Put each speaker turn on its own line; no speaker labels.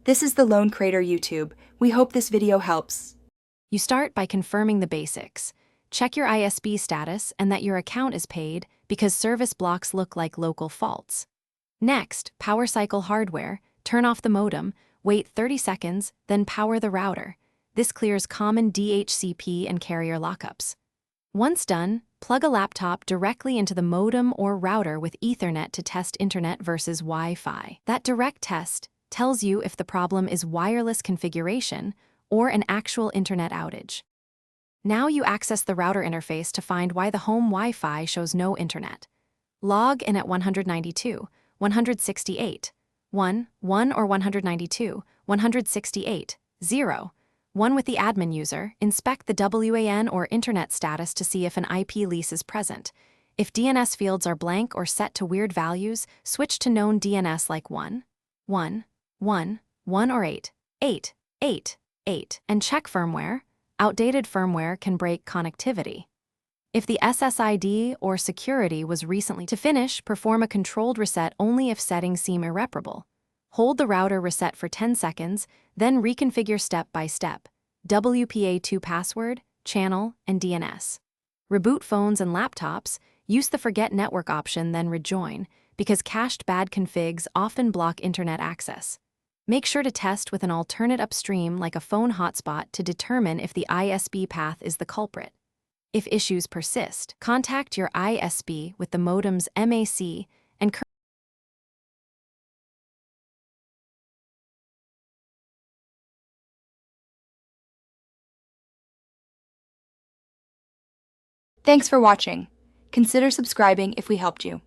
This is the Lone Crater YouTube. We hope this video helps.
You start by confirming the basics. Check your ISP status and that your account is paid because service blocks look like local faults. Next, power cycle hardware, turn off the modem, wait 30 seconds, then power the router. This clears common DHCP and carrier lockups. Once done, plug a laptop directly into the modem or router with Ethernet to test internet versus Wi-Fi. That direct test tells you if the problem is wireless configuration or an actual internet outage. Now you access the router interface to find why the home Wi-Fi shows no internet. Log in at 192, 168, 1, 1 or 192, 168, 0. 1 with the admin user, inspect the WAN or internet status to see if an IP lease is present. If DNS fields are blank or set to weird values, switch to known DNS like 1, 1, 1, 1 or 8, 8, 8, 8, and check firmware. Outdated firmware can break connectivity. If the SSID or security was recently to finish, perform a controlled reset only if settings seem irreparable. Hold the router reset for 10 seconds, then reconfigure step by step. WPA2 password, channel, and DNS. Reboot phones and laptops, use the forget network option then rejoin, because cached bad configs often block internet access. Make sure to test with an alternate upstream like a phone hotspot to determine if the ISP path is the culprit. If issues persist, contact your ISP with the modem's MAC and
Thanks for watching. Consider subscribing if we helped you.